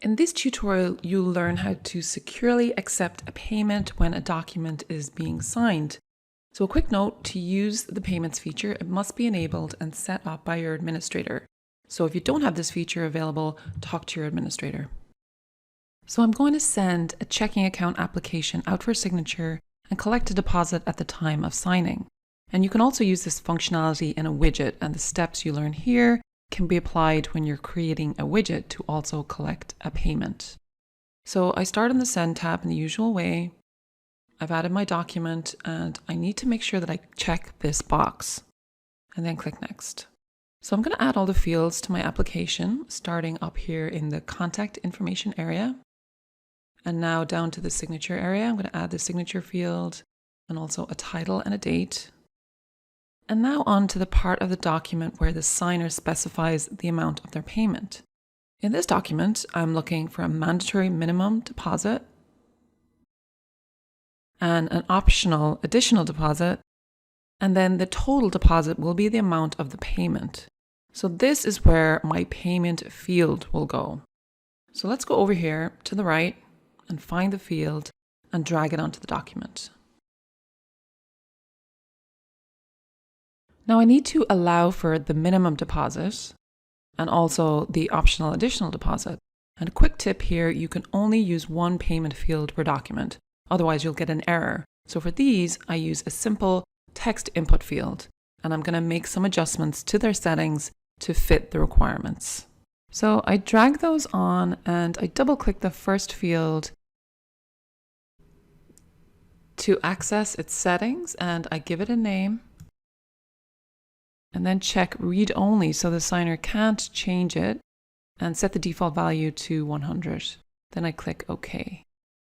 In this tutorial, you'll learn how to securely accept a payment when a document is being signed. So a quick note, to use the payments feature, it must be enabled and set up by your administrator. So if you don't have this feature available, talk to your administrator. So I'm going to send a checking account application out for signature and collect a deposit at the time of signing. And you can also use this functionality in a widget, and the steps you learn here can be applied when you're creating a widget to also collect a payment. So I start in the Send tab in the usual way. I've added my document and I need to make sure that I check this box and then click Next. So I'm going to add all the fields to my application, starting up here in the contact information area. And now down to the signature area, I'm going to add the signature field and also a title and a date. And now on to the part of the document where the signer specifies the amount of their payment. In this document, I'm looking for a mandatory minimum deposit and an optional additional deposit, and then the total deposit will be the amount of the payment. So this is where my payment field will go. So let's go over here to the right and find the field and drag it onto the document. Now I need to allow for the minimum deposit and also the optional additional deposit. And a quick tip here, you can only use one payment field per document, otherwise you'll get an error. So for these, I use a simple text input field, and I'm going to make some adjustments to their settings to fit the requirements. So I drag those on and I double click the first field to access its settings, and I give it a name. And then check read only so the signer can't change it, and set the default value to 100. Then I click OK.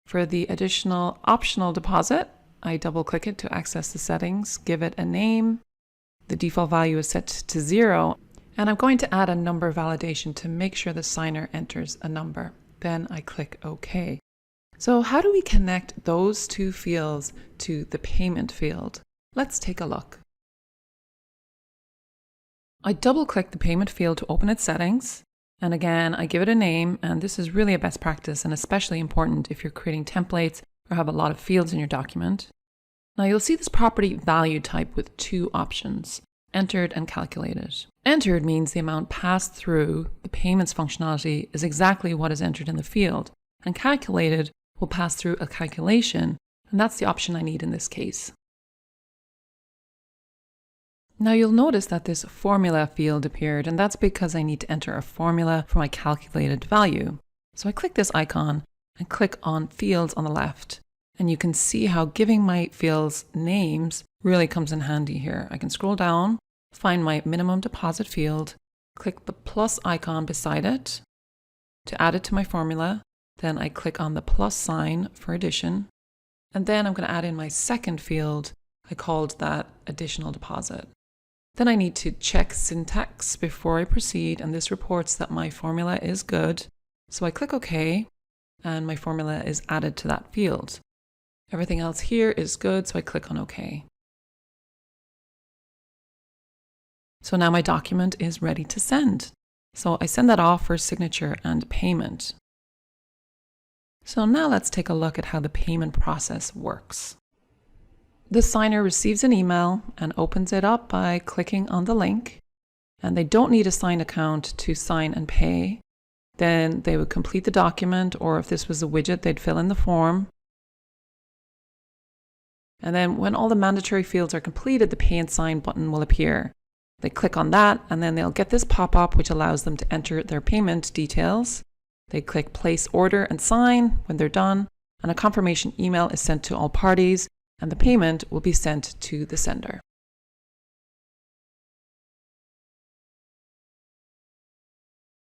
For the additional optional deposit, I double click it to access the settings, give it a name. The default value is set to 0. And I'm going to add a number validation to make sure the signer enters a number. Then I click OK. So how do we connect those two fields to the payment field? Let's take a look. I double click the payment field to open its settings. And again, I give it a name, and this is really a best practice and especially important if you're creating templates or have a lot of fields in your document. Now you'll see this property value type with two options, entered and calculated. Entered means the amount passed through the payments functionality is exactly what is entered in the field, and calculated will pass through a calculation, and that's the option I need in this case. Now you'll notice that this formula field appeared, and that's because I need to enter a formula for my calculated value. So I click this icon and click on fields on the left, and you can see how giving my fields names really comes in handy here. I can scroll down, find my minimum deposit field, click the plus icon beside it to add it to my formula. Then I click on the plus sign for addition, and then I'm going to add in my second field. I called that additional deposit. Then I need to check syntax before I proceed, and this reports that my formula is good. So I click OK, and my formula is added to that field. Everything else here is good, so I click on OK. So now my document is ready to send. So I send that off for signature and payment. So now let's take a look at how the payment process works. The signer receives an email and opens it up by clicking on the link, and they don't need a signed account to sign and pay. Then they would complete the document, or if this was a widget, they'd fill in the form. And then when all the mandatory fields are completed, the Pay and Sign button will appear. They click on that, and then they'll get this pop-up which allows them to enter their payment details. They click Place Order and Sign when they're done, and a confirmation email is sent to all parties, and the payment will be sent to the sender.